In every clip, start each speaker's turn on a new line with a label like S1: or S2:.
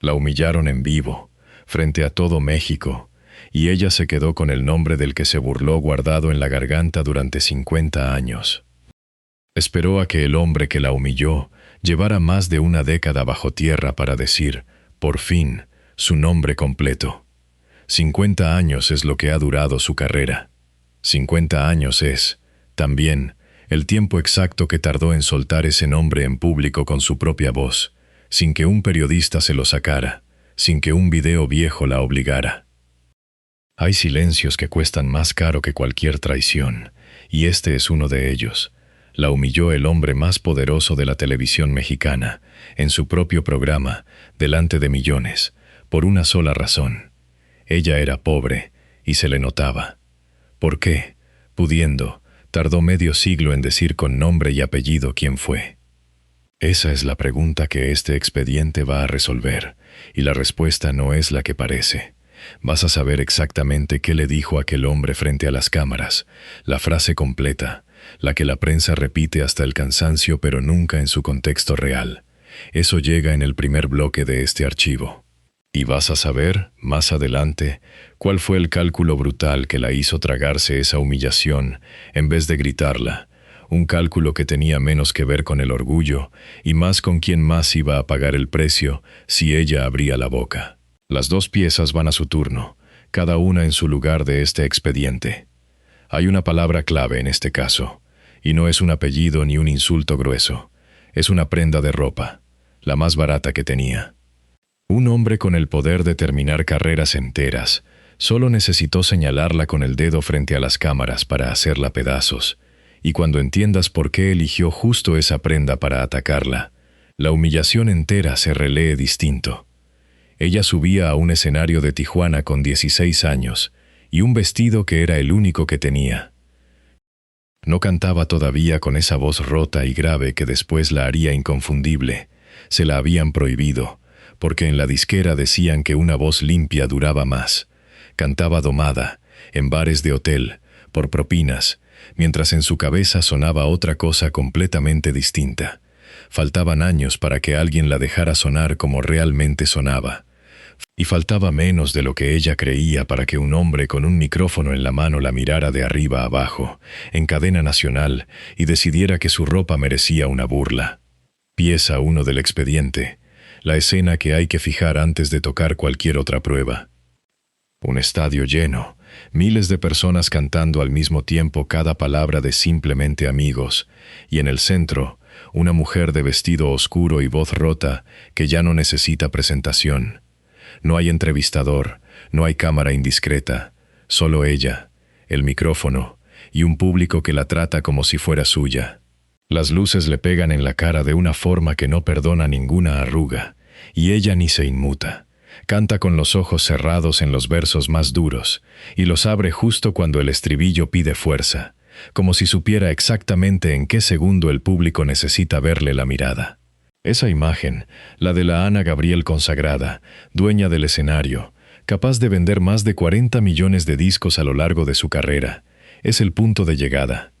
S1: La humillaron en vivo, frente a todo México, y ella se quedó con el nombre del que se burló guardado en la garganta durante 50 años. Esperó a que el hombre que la humilló llevara más de una década bajo tierra para decir, por fin, su nombre completo. 50 años es lo que ha durado su carrera. 50 años es, también, el tiempo exacto que tardó en soltar ese nombre en público con su propia voz, sin que un periodista se lo sacara, sin que un video viejo la obligara. Hay silencios que cuestan más caro que cualquier traición, y este es uno de ellos. La humilló el hombre más poderoso de la televisión mexicana, en su propio programa, delante de millones, por una sola razón. Ella era pobre, y se le notaba. ¿Por qué, pudiendo, tardó medio siglo en decir con nombre y apellido quién fue? Esa es la pregunta que este expediente va a resolver, y la respuesta no es la que parece. Vas a saber exactamente qué le dijo aquel hombre frente a las cámaras, la frase completa, la que la prensa repite hasta el cansancio pero nunca en su contexto real. Eso llega en el primer bloque de este archivo. Y vas a saber, más adelante, cuál fue el cálculo brutal que la hizo tragarse esa humillación en vez de gritarla, un cálculo que tenía menos que ver con el orgullo y más con quién más iba a pagar el precio si ella abría la boca. Las dos piezas van a su turno, cada una en su lugar de este expediente. Hay una palabra clave en este caso, y no es un apellido ni un insulto grueso, es una prenda de ropa, la más barata que tenía. Un hombre con el poder de terminar carreras enteras, solo necesitó señalarla con el dedo frente a las cámaras para hacerla pedazos, y cuando entiendas por qué eligió justo esa prenda para atacarla, la humillación entera se relee distinto. Ella subía a un escenario de Tijuana con 16 años, y un vestido que era el único que tenía. No cantaba todavía con esa voz rota y grave que después la haría inconfundible. Se la habían prohibido, porque en la disquera decían que una voz limpia duraba más. Cantaba domada, en bares de hotel, por propinas, mientras en su cabeza sonaba otra cosa completamente distinta. Faltaban años para que alguien la dejara sonar como realmente sonaba. Y faltaba menos de lo que ella creía para que un hombre con un micrófono en la mano la mirara de arriba a abajo, en cadena nacional, y decidiera que su ropa merecía una burla. Pieza 1 del expediente, la escena que hay que fijar antes de tocar cualquier otra prueba. Un estadio lleno, miles de personas cantando al mismo tiempo cada palabra de Simplemente Amigos, y en el centro, una mujer de vestido oscuro y voz rota que ya no necesita presentación. No hay entrevistador, no hay cámara indiscreta, solo ella, el micrófono y un público que la trata como si fuera suya. Las luces le pegan en la cara de una forma que no perdona ninguna arruga, y ella ni se inmuta. Canta con los ojos cerrados en los versos más duros, y los abre justo cuando el estribillo pide fuerza, como si supiera exactamente en qué segundo el público necesita verle la mirada. Esa imagen, la de la Ana Gabriel consagrada, dueña del escenario, capaz de vender más de 40 millones de discos a lo largo de su carrera, es el punto de llegada.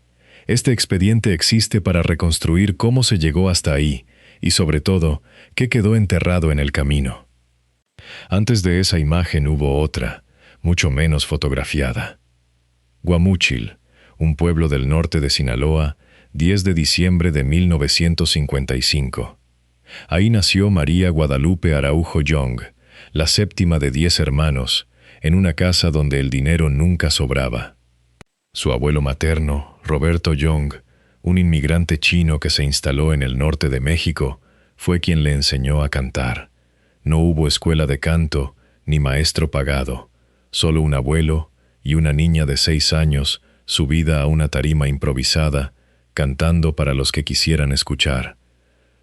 S1: Este expediente existe para reconstruir cómo se llegó hasta ahí, y sobre todo, qué quedó enterrado en el camino. Antes de esa imagen hubo otra, mucho menos fotografiada. Guamúchil, un pueblo del norte de Sinaloa, 10 de diciembre de 1955. Ahí nació María Guadalupe Araujo Young, la séptima de 10 hermanos, en una casa donde el dinero nunca sobraba. Su abuelo materno, Roberto Young, un inmigrante chino que se instaló en el norte de México, fue quien le enseñó a cantar. No hubo escuela de canto, ni maestro pagado, solo un abuelo y una niña de 6 años subida a una tarima improvisada, cantando para los que quisieran escuchar.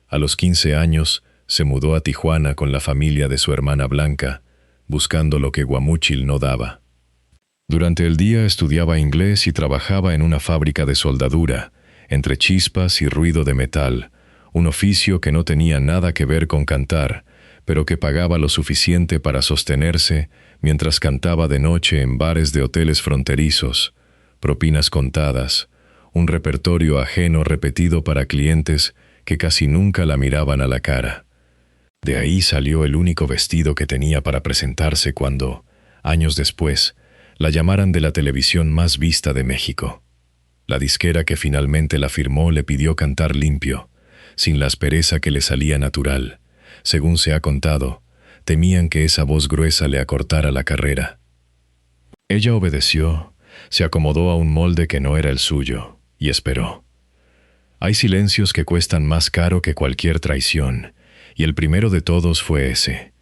S1: A los 15 años, se mudó a Tijuana con la familia de su hermana Blanca, buscando lo que Guamúchil no daba. Durante el día estudiaba inglés y trabajaba en una fábrica de soldadura, entre chispas y ruido de metal, un oficio que no tenía nada que ver con cantar, pero que pagaba lo suficiente para sostenerse mientras cantaba de noche en bares de hoteles fronterizos, propinas contadas, un repertorio ajeno repetido para clientes que casi nunca la miraban a la cara. De ahí salió el único vestido que tenía para presentarse cuando, años después, la llamaran de la televisión más vista de México. La disquera que finalmente la firmó le pidió cantar limpio, sin la aspereza que le salía natural. Según se ha contado, temían que esa voz gruesa le acortara la carrera. Ella obedeció, se acomodó a un molde que no era el suyo, y esperó. Hay silencios que cuestan más caro que cualquier traición, y el primero de todos fue ese.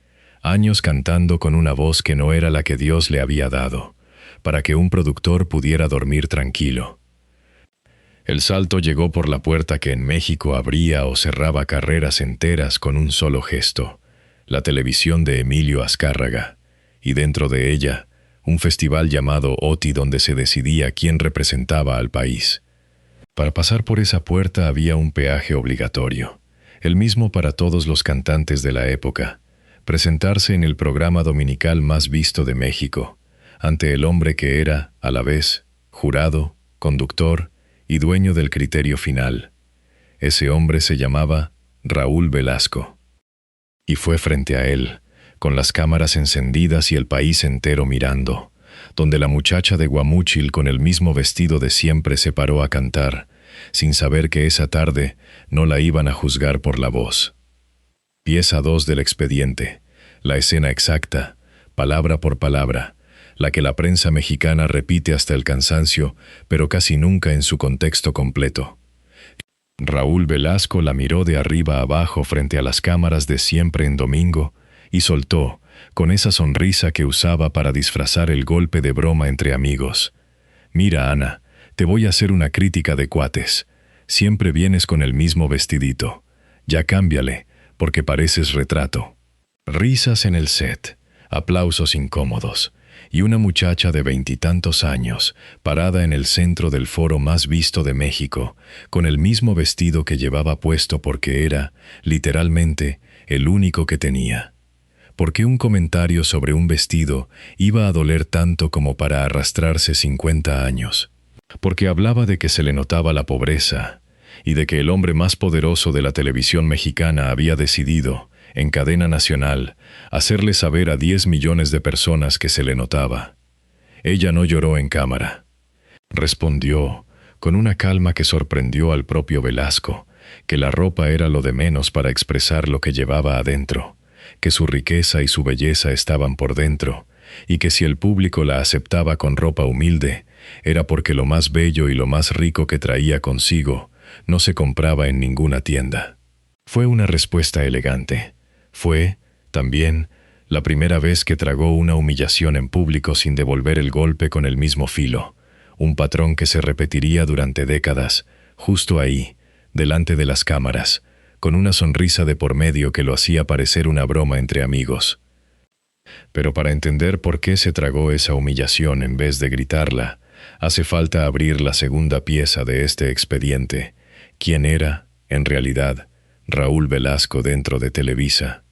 S1: Años cantando con una voz que no era la que Dios le había dado, para que un productor pudiera dormir tranquilo. El salto llegó por la puerta que en México abría o cerraba carreras enteras con un solo gesto, la televisión de Emilio Azcárraga, y dentro de ella, un festival llamado OTI donde se decidía quién representaba al país. Para pasar por esa puerta había un peaje obligatorio, el mismo para todos los cantantes de la época, presentarse en el programa dominical más visto de México, ante el hombre que era, a la vez, jurado, conductor y dueño del criterio final. Ese hombre se llamaba Raúl Velasco. Y fue frente a él, con las cámaras encendidas y el país entero mirando, donde la muchacha de Guamúchil con el mismo vestido de siempre se paró a cantar, sin saber que esa tarde no la iban a juzgar por la voz. Pieza 2 del expediente, la escena exacta, palabra por palabra, la que la prensa mexicana repite hasta el cansancio, pero casi nunca en su contexto completo. Raúl Velasco la miró de arriba a abajo frente a las cámaras de Siempre en Domingo y soltó, con esa sonrisa que usaba para disfrazar el golpe de broma entre amigos: «Mira, Ana, te voy a hacer una crítica de cuates. Siempre vienes con el mismo vestidito. Ya cámbiale, porque pareces retrato». Risas en el set, aplausos incómodos, y una muchacha de 20 y tantos años, parada en el centro del foro más visto de México, con el mismo vestido que llevaba puesto porque era, literalmente, el único que tenía. ¿Por qué un comentario sobre un vestido iba a doler tanto como para arrastrarse 50 años? Porque hablaba de que se le notaba la pobreza, y de que el hombre más poderoso de la televisión mexicana había decidido, en cadena nacional, hacerle saber a 10 millones de personas que se le notaba. Ella no lloró en cámara. Respondió, con una calma que sorprendió al propio Velasco, que la ropa era lo de menos para expresar lo que llevaba adentro, que su riqueza y su belleza estaban por dentro, y que si el público la aceptaba con ropa humilde, era porque lo más bello y lo más rico que traía consigo no se compraba en ninguna tienda. Fue una respuesta elegante. Fue, también, la primera vez que tragó una humillación en público sin devolver el golpe con el mismo filo, un patrón que se repetiría durante décadas, justo ahí, delante de las cámaras, con una sonrisa de por medio que lo hacía parecer una broma entre amigos. Pero para entender por qué se tragó esa humillación en vez de gritarla, hace falta abrir la segunda pieza de este expediente: quién era, en realidad, Raúl Velasco dentro de Televisa.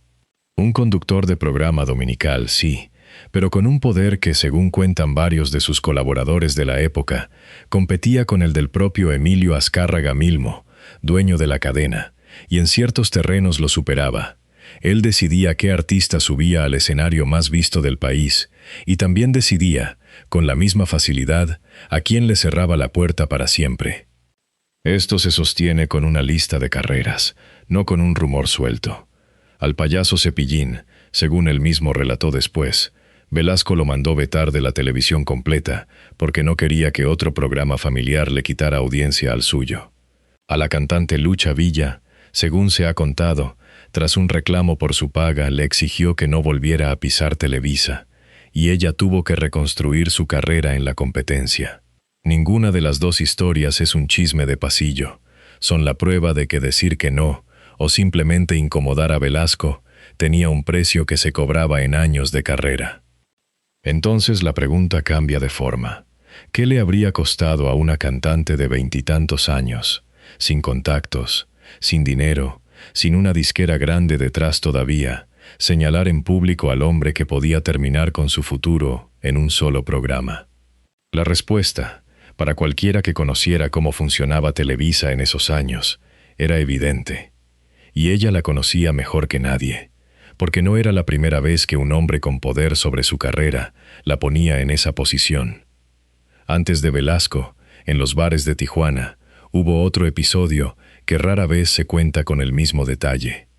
S1: Un conductor de programa dominical, sí, pero con un poder que, según cuentan varios de sus colaboradores de la época, competía con el del propio Emilio Azcárraga Milmo, dueño de la cadena, y en ciertos terrenos lo superaba. Él decidía qué artista subía al escenario más visto del país, y también decidía, con la misma facilidad, a quién le cerraba la puerta para siempre. Esto se sostiene con una lista de carreras, no con un rumor suelto. Al payaso Cepillín, según él mismo relató después, Velasco lo mandó vetar de la televisión completa porque no quería que otro programa familiar le quitara audiencia al suyo. A la cantante Lucha Villa, según se ha contado, tras un reclamo por su paga, le exigió que no volviera a pisar Televisa, y ella tuvo que reconstruir su carrera en la competencia. Ninguna de las dos historias es un chisme de pasillo. Son la prueba de que decir que no, o simplemente incomodar a Velasco, tenía un precio que se cobraba en años de carrera. Entonces la pregunta cambia de forma. ¿Qué le habría costado a una cantante de 20 y tantos años, sin contactos, sin dinero, sin una disquera grande detrás todavía, señalar en público al hombre que podía terminar con su futuro en un solo programa? La respuesta, para cualquiera que conociera cómo funcionaba Televisa en esos años, era evidente. Y ella la conocía mejor que nadie, porque no era la primera vez que un hombre con poder sobre su carrera la ponía en esa posición. Antes de Velasco, en los bares de Tijuana, hubo otro episodio que rara vez se cuenta con el mismo detalle.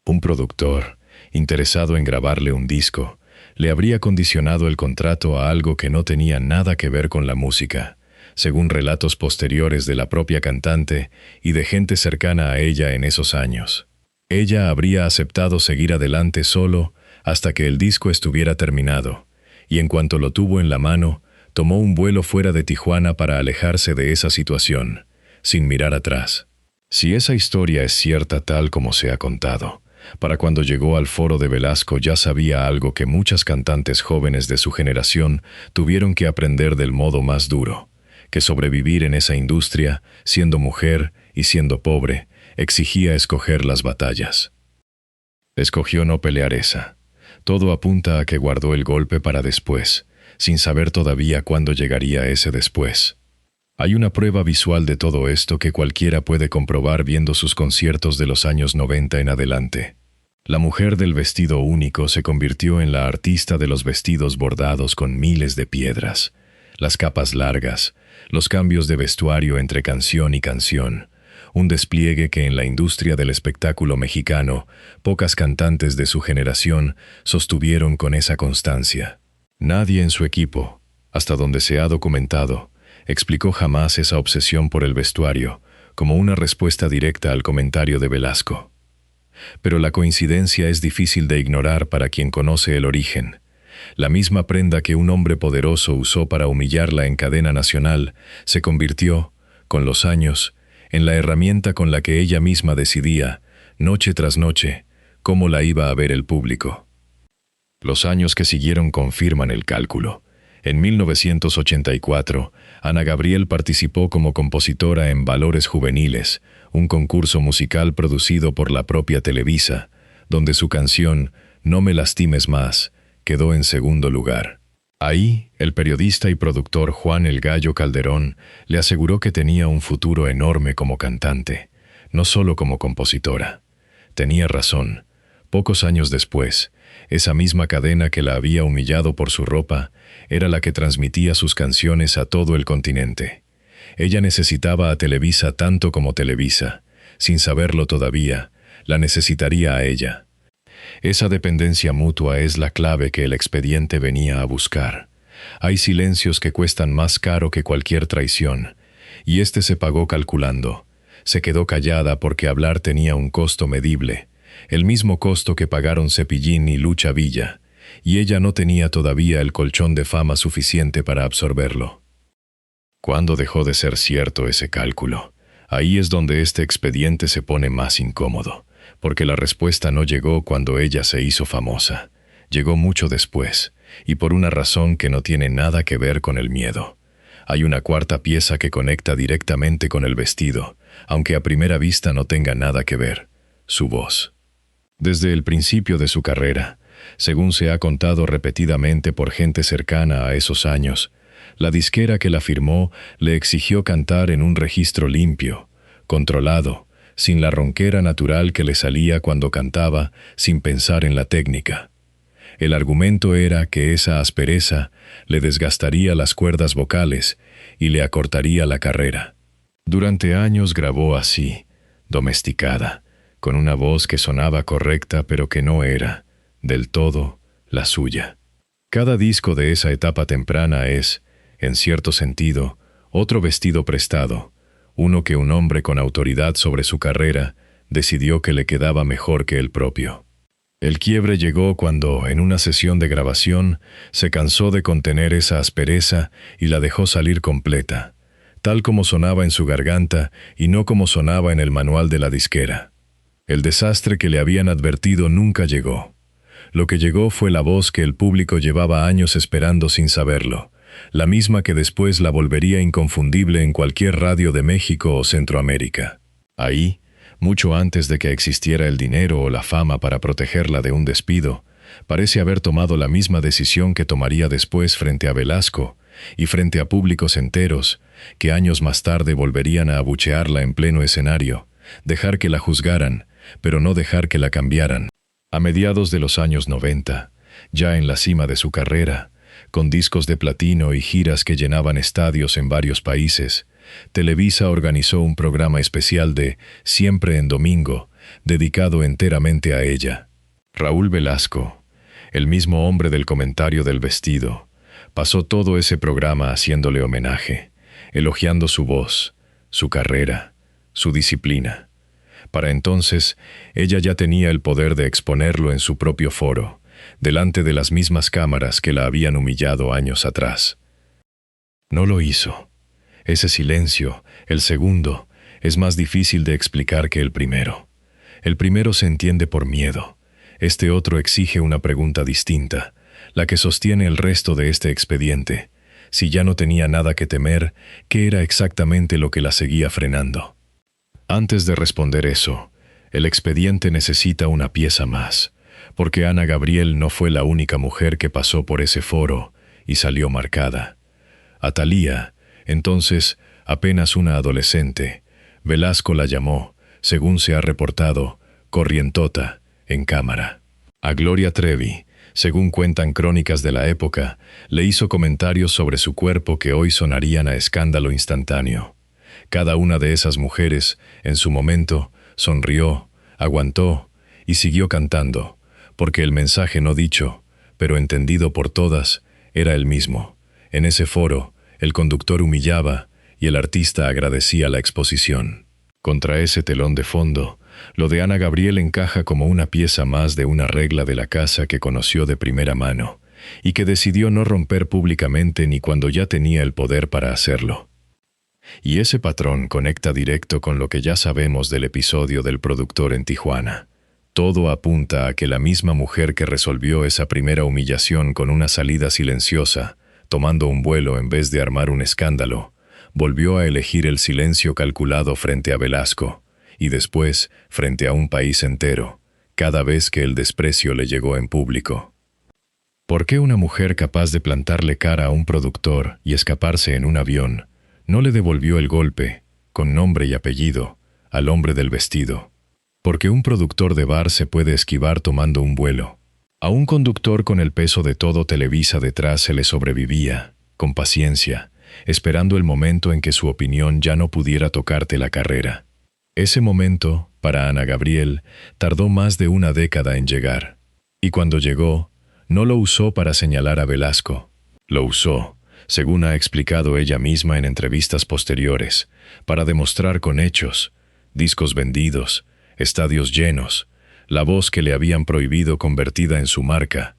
S1: Un productor, interesado en grabarle un disco, le habría condicionado el contrato a algo que no tenía nada que ver con la música, según relatos posteriores de la propia cantante y de gente cercana a ella en esos años. Ella habría aceptado seguir adelante solo hasta que el disco estuviera terminado, y en cuanto lo tuvo en la mano, tomó un vuelo fuera de Tijuana para alejarse de esa situación, sin mirar atrás. Si esa historia es cierta tal como se ha contado, para cuando llegó al foro de Velasco ya sabía algo que muchas cantantes jóvenes de su generación tuvieron que aprender del modo más duro, que sobrevivir en esa industria, siendo mujer y siendo pobre, exigía escoger las batallas. Escogió no pelear esa. Todo apunta a que guardó el golpe para después, sin saber todavía cuándo llegaría ese después. Hay una prueba visual de todo esto que cualquiera puede comprobar viendo sus conciertos de los años 90 en adelante. La mujer del vestido único se convirtió en la artista de los vestidos bordados con miles de piedras, las capas largas, los cambios de vestuario entre canción y canción, un despliegue que en la industria del espectáculo mexicano pocas cantantes de su generación sostuvieron con esa constancia. Nadie en su equipo, hasta donde se ha documentado, explicó jamás esa obsesión por el vestuario como una respuesta directa al comentario de Velasco. Pero la coincidencia es difícil de ignorar para quien conoce el origen. La misma prenda que un hombre poderoso usó para humillarla en cadena nacional se convirtió, con los años, en la herramienta con la que ella misma decidía, noche tras noche, cómo la iba a ver el público. Los años que siguieron confirman el cálculo. En 1984, Ana Gabriel participó como compositora en Valores Juveniles, un concurso musical producido por la propia Televisa, donde su canción No me lastimes más quedó en segundo lugar. Ahí, el periodista y productor Juan El Gallo Calderón le aseguró que tenía un futuro enorme como cantante, no solo como compositora. Tenía razón. Pocos años después, esa misma cadena que la había humillado por su ropa era la que transmitía sus canciones a todo el continente. Ella necesitaba a Televisa tanto como Televisa. Sin saberlo todavía, la necesitaría a ella. Esa dependencia mutua es la clave que el expediente venía a buscar. Hay silencios que cuestan más caro que cualquier traición, y este se pagó calculando. Se quedó callada porque hablar tenía un costo medible, el mismo costo que pagaron Cepillín y Lucha Villa, y ella no tenía todavía el colchón de fama suficiente para absorberlo. ¿Cuándo dejó de ser cierto ese cálculo? Ahí es donde este expediente se pone más incómodo, porque la respuesta no llegó cuando ella se hizo famosa. Llegó mucho después, y por una razón que no tiene nada que ver con el miedo. Hay una cuarta pieza que conecta directamente con el vestido, aunque a primera vista no tenga nada que ver: su voz. Desde el principio de su carrera, según se ha contado repetidamente por gente cercana a esos años, la disquera que la firmó le exigió cantar en un registro limpio, controlado, sin la ronquera natural que le salía cuando cantaba sin pensar en la técnica. El argumento era que esa aspereza le desgastaría las cuerdas vocales y le acortaría la carrera. Durante años grabó así, domesticada, con una voz que sonaba correcta pero que no era, del todo, la suya. Cada disco de esa etapa temprana es, en cierto sentido, otro vestido prestado, uno que un hombre con autoridad sobre su carrera decidió que le quedaba mejor que el propio. El quiebre llegó cuando, en una sesión de grabación, se cansó de contener esa aspereza y la dejó salir completa, tal como sonaba en su garganta y no como sonaba en el manual de la disquera. El desastre que le habían advertido nunca llegó. Lo que llegó fue la voz que el público llevaba años esperando sin saberlo, la misma que después la volvería inconfundible en cualquier radio de México o Centroamérica. Ahí, mucho antes de que existiera el dinero o la fama para protegerla de un despido, parece haber tomado la misma decisión que tomaría después frente a Velasco y frente a públicos enteros, que años más tarde volverían a abuchearla en pleno escenario, dejar que la juzgaran, pero no dejar que la cambiaran. A mediados de los años 90, ya en la cima de su carrera, con discos de platino y giras que llenaban estadios en varios países, Televisa organizó un programa especial de Siempre en Domingo, dedicado enteramente a ella. Raúl Velasco, el mismo hombre del comentario del vestido, pasó todo ese programa haciéndole homenaje, elogiando su voz, su carrera, su disciplina. Para entonces, ella ya tenía el poder de exponerlo en su propio foro, delante de las mismas cámaras que la habían humillado años atrás. No lo hizo. Ese silencio, el segundo, es más difícil de explicar que el primero. El primero se entiende por miedo. Este otro exige una pregunta distinta, la que sostiene el resto de este expediente. Si ya no tenía nada que temer, ¿qué era exactamente lo que la seguía frenando? Antes de responder eso, el expediente necesita una pieza más, porque Ana Gabriel no fue la única mujer que pasó por ese foro y salió marcada. A Thalía, entonces apenas una adolescente, Velasco la llamó, según se ha reportado, corrientota, en cámara. A Gloria Trevi, según cuentan crónicas de la época, le hizo comentarios sobre su cuerpo que hoy sonarían a escándalo instantáneo. Cada una de esas mujeres, en su momento, sonrió, aguantó y siguió cantando, porque el mensaje no dicho, pero entendido por todas, era el mismo. En ese foro, el conductor humillaba y el artista agradecía la exposición. Contra ese telón de fondo, lo de Ana Gabriel encaja como una pieza más de una regla de la casa que conoció de primera mano y que decidió no romper públicamente ni cuando ya tenía el poder para hacerlo. Y ese patrón conecta directo con lo que ya sabemos del episodio del productor en Tijuana. Todo apunta a que la misma mujer que resolvió esa primera humillación con una salida silenciosa, tomando un vuelo en vez de armar un escándalo, volvió a elegir el silencio calculado frente a Velasco, y después frente a un país entero, cada vez que el desprecio le llegó en público. ¿Por qué una mujer capaz de plantarle cara a un productor y escaparse en un avión no le devolvió el golpe, con nombre y apellido, al hombre del vestido? Porque un productor de bar se puede esquivar tomando un vuelo. A un conductor con el peso de todo Televisa detrás se le sobrevivía, con paciencia, esperando el momento en que su opinión ya no pudiera tocarte la carrera. Ese momento, para Ana Gabriel, tardó más de una década en llegar. Y cuando llegó, no lo usó para señalar a Velasco. Lo usó, según ha explicado ella misma en entrevistas posteriores, para demostrar con hechos, discos vendidos, estadios llenos, la voz que le habían prohibido convertida en su marca,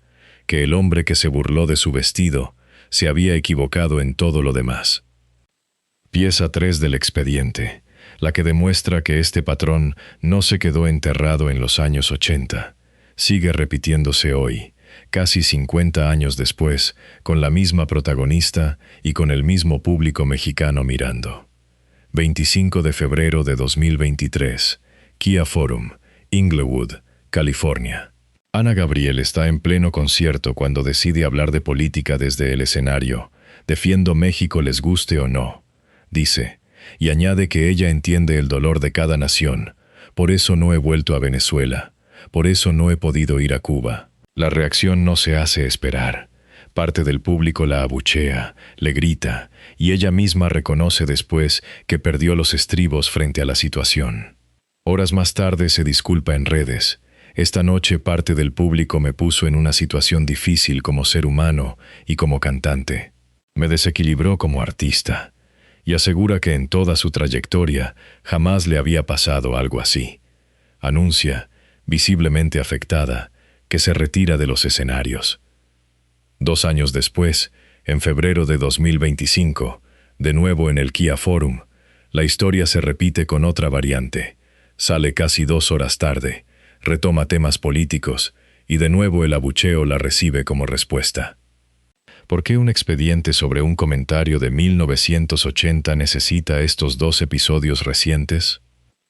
S1: que el hombre que se burló de su vestido se había equivocado en todo lo demás. Pieza 3 del expediente, la que demuestra que este patrón no se quedó enterrado en los años 80, sigue repitiéndose hoy, casi 50 años después, con la misma protagonista y con el mismo público mexicano mirando. 25 de febrero de 2023, Kia Forum, Inglewood, California. Ana Gabriel está en pleno concierto cuando decide hablar de política desde el escenario. Defiendo México les guste o no, dice, y añade que ella entiende el dolor de cada nación. Por eso no he vuelto a Venezuela. Por eso no he podido ir a Cuba. La reacción no se hace esperar. Parte del público la abuchea, le grita, y ella misma reconoce después que perdió los estribos frente a la situación. Horas más tarde se disculpa en redes. Esta noche parte del público me puso en una situación difícil como ser humano y como cantante. Me desequilibró como artista. Y asegura que en toda su trayectoria jamás le había pasado algo así. Anuncia, visiblemente afectada, que se retira de los escenarios. 2 años después, en febrero de 2025, de nuevo en el Kia Forum, la historia se repite con otra variante. Sale casi 2 horas tarde, retoma temas políticos y de nuevo el abucheo la recibe como respuesta. ¿Por qué un expediente sobre un comentario de 1980 necesita estos 2 episodios recientes?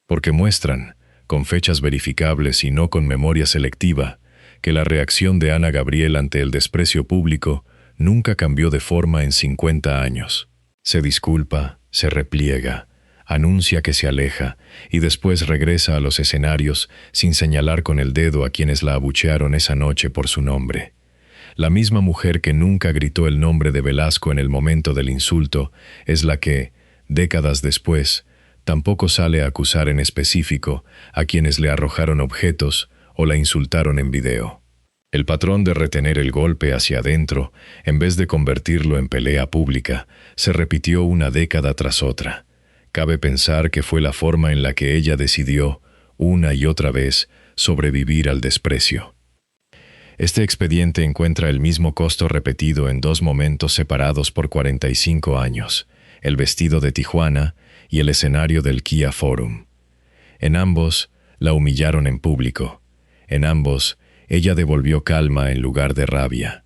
S1: Porque muestran, con fechas verificables y no con memoria selectiva, que la reacción de Ana Gabriel ante el desprecio público nunca cambió de forma en 50 años. Se disculpa, se repliega, anuncia que se aleja y después regresa a los escenarios sin señalar con el dedo a quienes la abuchearon esa noche por su nombre. La misma mujer que nunca gritó el nombre de Velasco en el momento del insulto es la que, décadas después, tampoco sale a acusar en específico a quienes le arrojaron objetos o la insultaron en video. El patrón de retener el golpe hacia adentro, en vez de convertirlo en pelea pública, se repitió una década tras otra. Cabe pensar que fue la forma en la que ella decidió, una y otra vez, sobrevivir al desprecio. Este expediente encuentra el mismo costo repetido en dos momentos separados por 45 años, el vestido de Tijuana y el escenario del Kia Forum. En ambos, la humillaron en público. En ambos, ella devolvió calma en lugar de rabia.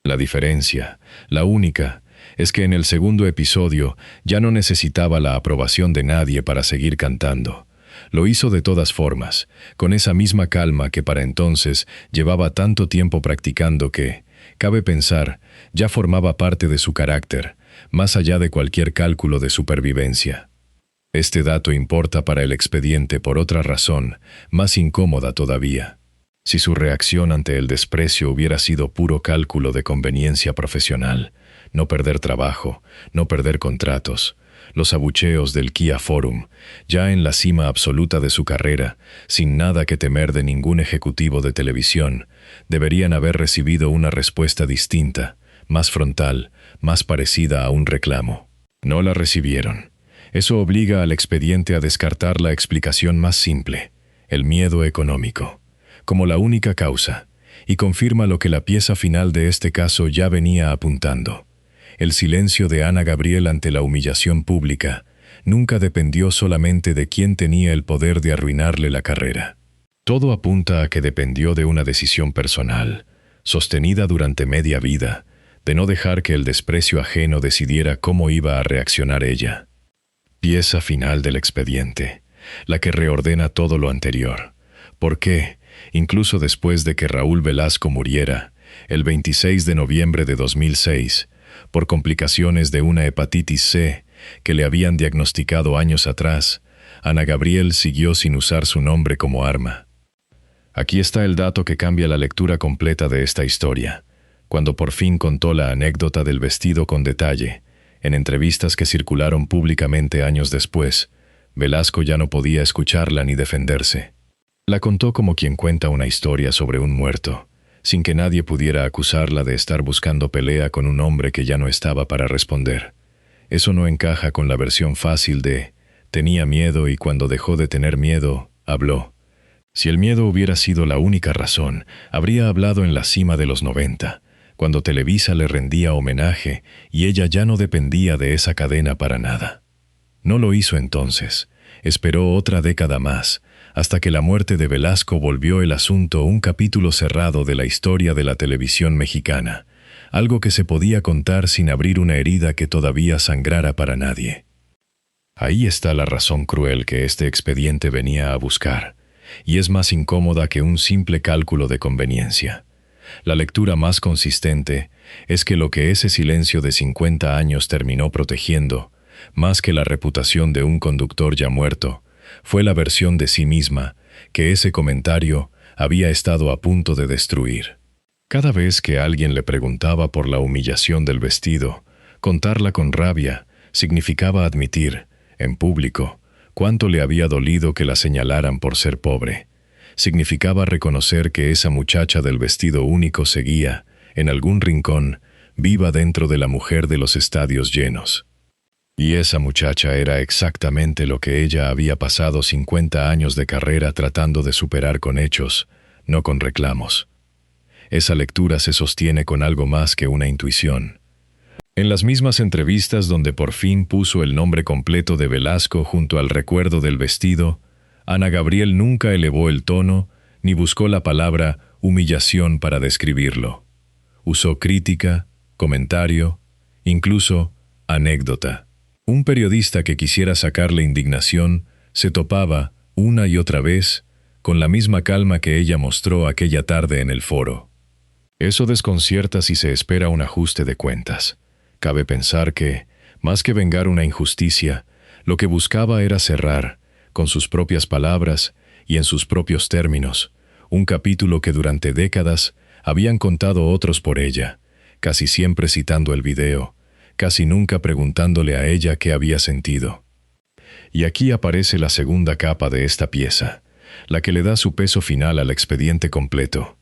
S1: La diferencia, la única, es que en el segundo episodio ya no necesitaba la aprobación de nadie para seguir cantando. Lo hizo de todas formas, con esa misma calma que para entonces llevaba tanto tiempo practicando que, cabe pensar, ya formaba parte de su carácter, más allá de cualquier cálculo de supervivencia. Este dato importa para el expediente por otra razón, más incómoda todavía. Si su reacción ante el desprecio hubiera sido puro cálculo de conveniencia profesional, no perder trabajo, no perder contratos, los abucheos del Kia Forum, ya en la cima absoluta de su carrera, sin nada que temer de ningún ejecutivo de televisión, deberían haber recibido una respuesta distinta, más frontal, más parecida a un reclamo. No la recibieron. Eso obliga al expediente a descartar la explicación más simple, el miedo económico, como la única causa, y confirma lo que la pieza final de este caso ya venía apuntando. El silencio de Ana Gabriel ante la humillación pública nunca dependió solamente de quién tenía el poder de arruinarle la carrera. Todo apunta a que dependió de una decisión personal, sostenida durante media vida, de no dejar que el desprecio ajeno decidiera cómo iba a reaccionar ella. Pieza final del expediente, la que reordena todo lo anterior. ¿Por qué? Incluso después de que Raúl Velasco muriera, el 26 de noviembre de 2006, por complicaciones de una hepatitis C que le habían diagnosticado años atrás, Ana Gabriel siguió sin usar su nombre como arma. Aquí está el dato que cambia la lectura completa de esta historia. Cuando por fin contó la anécdota del vestido con detalle, en entrevistas que circularon públicamente años después, Velasco ya no podía escucharla ni defenderse. La contó como quien cuenta una historia sobre un muerto, sin que nadie pudiera acusarla de estar buscando pelea con un hombre que ya no estaba para responder. Eso no encaja con la versión fácil de tenía miedo y cuando dejó de tener miedo, habló. Si el miedo hubiera sido la única razón, habría hablado en la cima de los 90, cuando Televisa le rendía homenaje y ella ya no dependía de esa cadena para nada. No lo hizo entonces, esperó otra década más, hasta que la muerte de Velasco volvió el asunto un capítulo cerrado de la historia de la televisión mexicana, algo que se podía contar sin abrir una herida que todavía sangrara para nadie. Ahí está la razón cruel que este expediente venía a buscar, y es más incómoda que un simple cálculo de conveniencia. La lectura más consistente es que lo que ese silencio de 50 años terminó protegiendo, más que la reputación de un conductor ya muerto, fue la versión de sí misma que ese comentario había estado a punto de destruir. Cada vez que alguien le preguntaba por la humillación del vestido, contarla con rabia significaba admitir, en público, cuánto le había dolido que la señalaran por ser pobre. Significaba reconocer que esa muchacha del vestido único seguía, en algún rincón, viva dentro de la mujer de los estadios llenos. Y esa muchacha era exactamente lo que ella había pasado 50 años de carrera tratando de superar con hechos, no con reclamos. Esa lectura se sostiene con algo más que una intuición. En las mismas entrevistas donde por fin puso el nombre completo de Velasco junto al recuerdo del vestido, Ana Gabriel nunca elevó el tono ni buscó la palabra humillación para describirlo. Usó crítica, comentario, incluso anécdota. Un periodista que quisiera sacarle indignación se topaba, una y otra vez, con la misma calma que ella mostró aquella tarde en el foro. Eso desconcierta si se espera un ajuste de cuentas. Cabe pensar que, más que vengar una injusticia, Lo que buscaba era cerrar, con sus propias palabras y en sus propios términos, un capítulo que durante décadas habían contado otros por ella, casi siempre citando el video, casi nunca preguntándole a ella qué había sentido. Y aquí aparece la segunda capa de esta pieza, la que le da su peso final al expediente completo.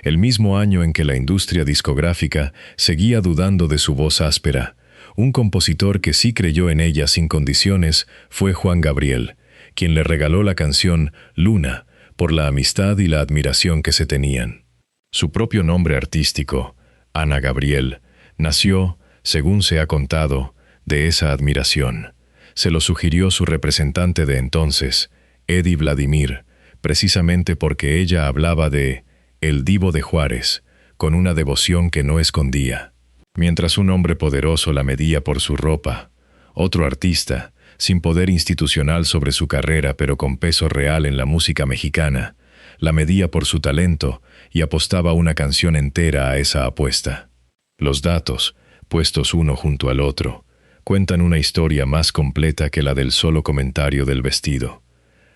S1: El mismo año en que la industria discográfica seguía dudando de su voz áspera, un compositor que sí creyó en ella sin condiciones fue Juan Gabriel, quien le regaló la canción Luna por la amistad y la admiración que se tenían. Su propio nombre artístico, Ana Gabriel, nació, según se ha contado, de esa admiración. Se lo sugirió su representante de entonces, Eddie Vladimir, precisamente porque ella hablaba de el Divo de Juárez, con una devoción que no escondía. Mientras un hombre poderoso la medía por su ropa, otro artista, sin poder institucional sobre su carrera pero con peso real en la música mexicana, la medía por su talento y apostaba una canción entera a esa apuesta. Los datos, puestos uno junto al otro, cuentan una historia más completa que la del solo comentario del vestido.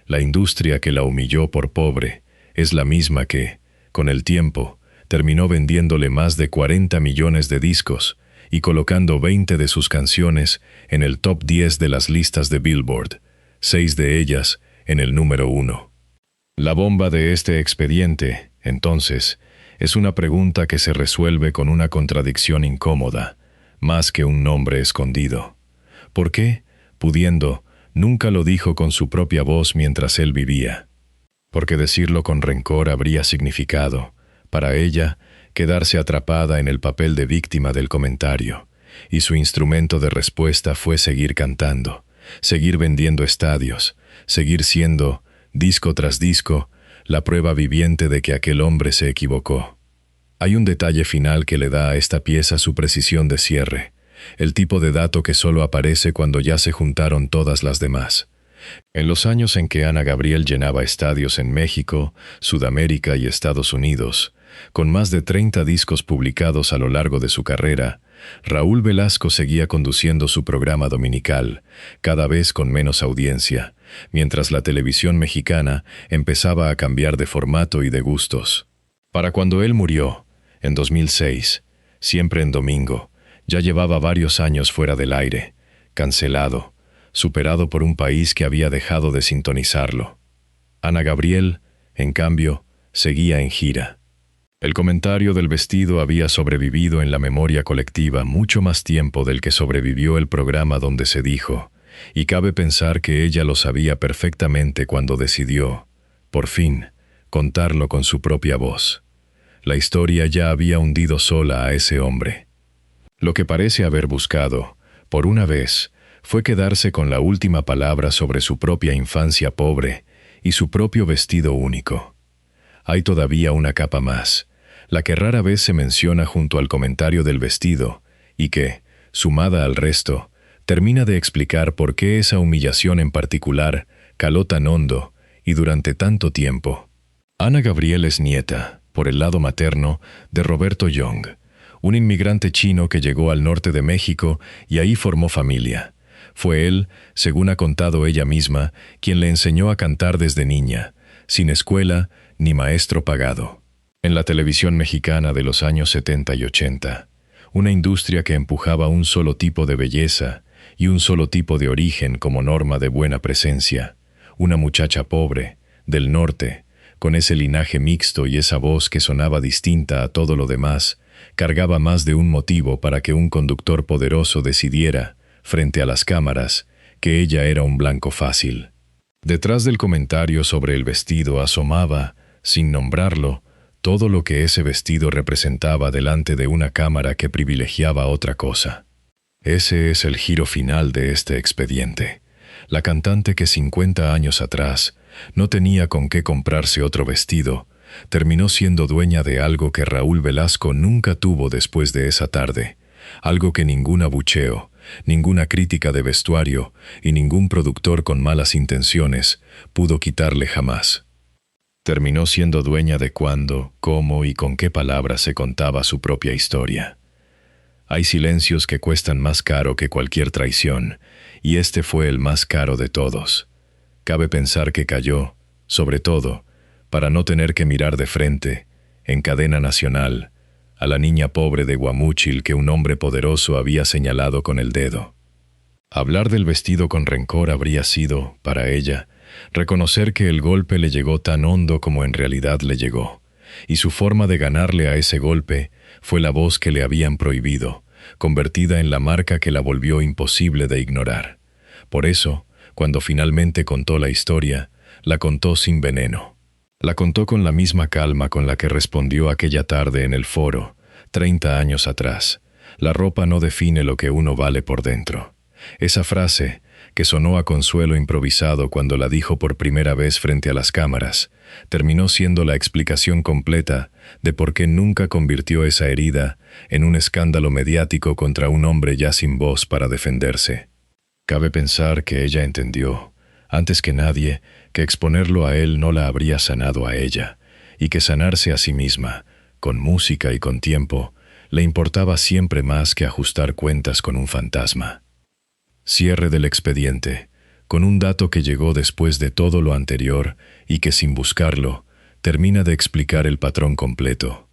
S1: La industria que la humilló por pobre es la misma que, con el tiempo, terminó vendiéndole más de 40 millones de discos y colocando 20 de sus canciones en el top 10 de las listas de Billboard, 6 de ellas en el número 1. La bomba de este expediente, entonces, es una pregunta que se resuelve con una contradicción incómoda, más que un nombre escondido. ¿Por qué, pudiendo, nunca lo dijo con su propia voz mientras él vivía? Porque decirlo con rencor habría significado, para ella, quedarse atrapada en el papel de víctima del comentario, y su instrumento de respuesta fue seguir cantando, seguir vendiendo estadios, seguir siendo, disco tras disco, la prueba viviente de que aquel hombre se equivocó. Hay un detalle final que le da a esta pieza su precisión de cierre, el tipo de dato que solo aparece cuando ya se juntaron todas las demás. En los años en que Ana Gabriel llenaba estadios en México, Sudamérica y Estados Unidos, con más de 30 discos publicados a lo largo de su carrera, Raúl Velasco seguía conduciendo su programa dominical, cada vez con menos audiencia, mientras la televisión mexicana empezaba a cambiar de formato y de gustos. Para cuando él murió, en 2006, siempre en domingo, ya llevaba varios años fuera del aire, cancelado, superado por un país que había dejado de sintonizarlo. Ana Gabriel, en cambio, seguía en gira. El comentario del vestido había sobrevivido en la memoria colectiva mucho más tiempo del que sobrevivió el programa donde se dijo, y cabe pensar que ella lo sabía perfectamente cuando decidió, por fin, contarlo con su propia voz. La historia ya había hundido sola a ese hombre. Lo que parece haber buscado, por una vez, fue quedarse con la última palabra sobre su propia infancia pobre y su propio vestido único. Hay todavía una capa más, la que rara vez se menciona junto al comentario del vestido, y que, sumada al resto, termina de explicar por qué esa humillación en particular caló tan hondo y durante tanto tiempo. Ana Gabriel es nieta, por el lado materno, de Roberto Young, un inmigrante chino que llegó al norte de México y ahí formó familia. Fue él, según ha contado ella misma, quien le enseñó a cantar desde niña, sin escuela ni maestro pagado. En la televisión mexicana de los años 70 y 80, una industria que empujaba un solo tipo de belleza y un solo tipo de origen como norma de buena presencia, una muchacha pobre, del norte, con ese linaje mixto y esa voz que sonaba distinta a todo lo demás, cargaba más de un motivo para que un conductor poderoso decidiera, frente a las cámaras, que ella era un blanco fácil. Detrás del comentario sobre el vestido asomaba, sin nombrarlo, todo lo que ese vestido representaba delante de una cámara que privilegiaba otra cosa. Ese es el giro final de este expediente. La cantante que 50 años atrás no tenía con qué comprarse otro vestido, terminó siendo dueña de algo que Raúl Velasco nunca tuvo después de esa tarde, algo que ningún abucheo, ninguna crítica de vestuario y ningún productor con malas intenciones pudo quitarle jamás. Terminó siendo dueña de cuándo, cómo y con qué palabras se contaba su propia historia. Hay silencios que cuestan más caro que cualquier traición, y este fue el más caro de todos. Cabe pensar que cayó, sobre todo, para no tener que mirar de frente, en cadena nacional, a la niña pobre de Guamúchil que un hombre poderoso había señalado con el dedo. Hablar del vestido con rencor habría sido, para ella, reconocer que el golpe le llegó tan hondo como en realidad le llegó, y su forma de ganarle a ese golpe fue la voz que le habían prohibido, convertida en la marca que la volvió imposible de ignorar. Por eso, cuando finalmente contó la historia, la contó sin veneno. La contó con la misma calma con la que respondió aquella tarde en el foro, 30 años atrás. La ropa no define lo que uno vale por dentro. Esa frase, que sonó a consuelo improvisado cuando la dijo por primera vez frente a las cámaras, terminó siendo la explicación completa de por qué nunca convirtió esa herida en un escándalo mediático contra un hombre ya sin voz para defenderse. Cabe pensar que ella entendió, antes que nadie, que exponerlo a él no la habría sanado a ella, y que sanarse a sí misma, con música y con tiempo, le importaba siempre más que ajustar cuentas con un fantasma. Cierre del expediente, con un dato que llegó después de todo lo anterior y que sin buscarlo, termina de explicar el patrón completo.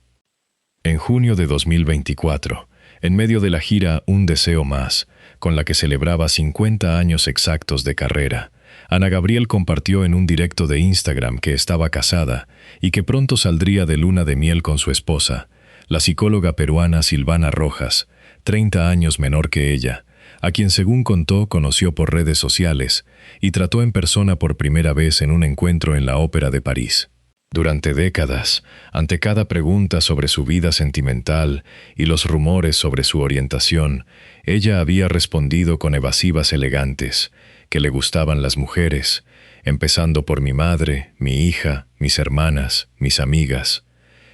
S1: En junio de 2024, en medio de la gira Un Deseo Más, con la que celebraba 50 años exactos de carrera, Ana Gabriel compartió en un directo de Instagram que estaba casada y que pronto saldría de luna de miel con su esposa, la psicóloga peruana Silvana Rojas, 30 años menor que ella, a quien según contó conoció por redes sociales y trató en persona por primera vez en un encuentro en la Ópera de París. Durante décadas, ante cada pregunta sobre su vida sentimental y los rumores sobre su orientación, ella había respondido con evasivas elegantes, que le gustaban las mujeres, empezando por mi madre, mi hija, mis hermanas, mis amigas,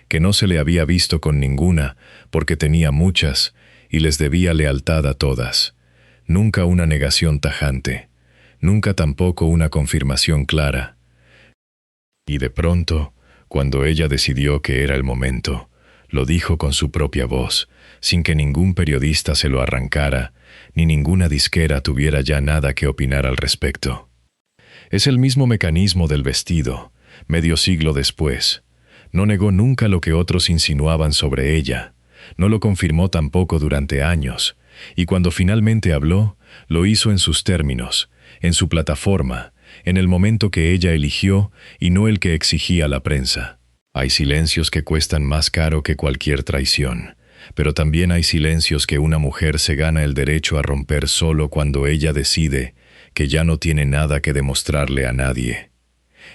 S1: que no se le había visto con ninguna porque tenía muchas y les debía lealtad a todas. Nunca una negación tajante, nunca tampoco una confirmación clara. Y de pronto, cuando ella decidió que era el momento, lo dijo con su propia voz, sin que ningún periodista se lo arrancara, ni ninguna disquera tuviera ya nada que opinar al respecto. Es el mismo mecanismo del vestido, medio siglo después. No negó nunca lo que otros insinuaban sobre ella, no lo confirmó tampoco durante años, y cuando finalmente habló, lo hizo en sus términos, en su plataforma, en el momento que ella eligió y no el que exigía la prensa. Hay silencios que cuestan más caro que cualquier traición, pero también hay silencios que una mujer se gana el derecho a romper solo cuando ella decide que ya no tiene nada que demostrarle a nadie.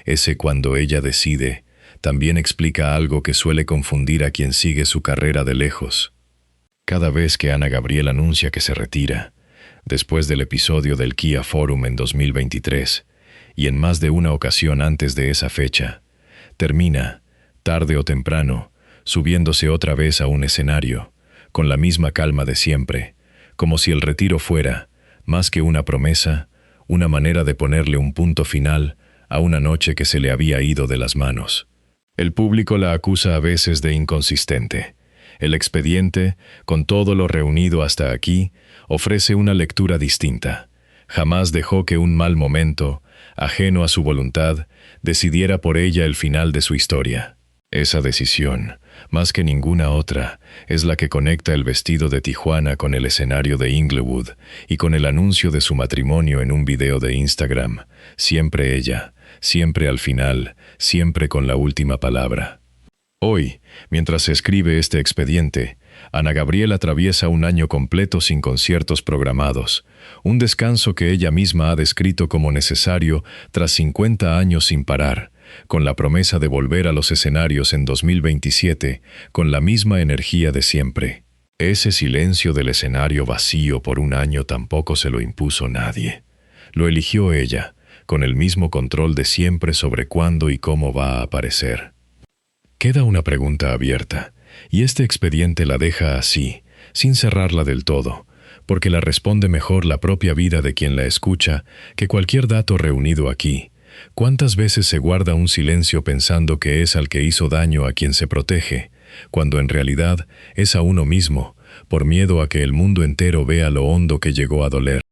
S1: Ese cuando ella decide también explica algo que suele confundir a quien sigue su carrera de lejos. Cada vez que Ana Gabriel anuncia que se retira, después del episodio del Kia Forum en 2023, y en más de una ocasión antes de esa fecha, termina, tarde o temprano, subiéndose otra vez a un escenario, con la misma calma de siempre, como si el retiro fuera, más que una promesa, una manera de ponerle un punto final a una noche que se le había ido de las manos. El público la acusa a veces de inconsistente. El expediente, con todo lo reunido hasta aquí, ofrece una lectura distinta. Jamás dejó que un mal momento, ajeno a su voluntad, decidiera por ella el final de su historia. Esa decisión, más que ninguna otra, es la que conecta el vestido de Tijuana con el escenario de Inglewood y con el anuncio de su matrimonio en un video de Instagram. Siempre ella, siempre al final, siempre con la última palabra. Hoy, mientras se escribe este expediente, Ana Gabriel atraviesa un año completo sin conciertos programados, un descanso que ella misma ha descrito como necesario tras 50 años sin parar, con la promesa de volver a los escenarios en 2027 con la misma energía de siempre. Ese silencio del escenario vacío por un año tampoco se lo impuso nadie. Lo eligió ella, con el mismo control de siempre sobre cuándo y cómo va a aparecer. Queda una pregunta abierta, y este expediente la deja así, sin cerrarla del todo, porque la responde mejor la propia vida de quien la escucha que cualquier dato reunido aquí. ¿Cuántas veces se guarda un silencio pensando que es al que hizo daño a quien se protege, cuando en realidad es a uno mismo, por miedo a que el mundo entero vea lo hondo que llegó a doler.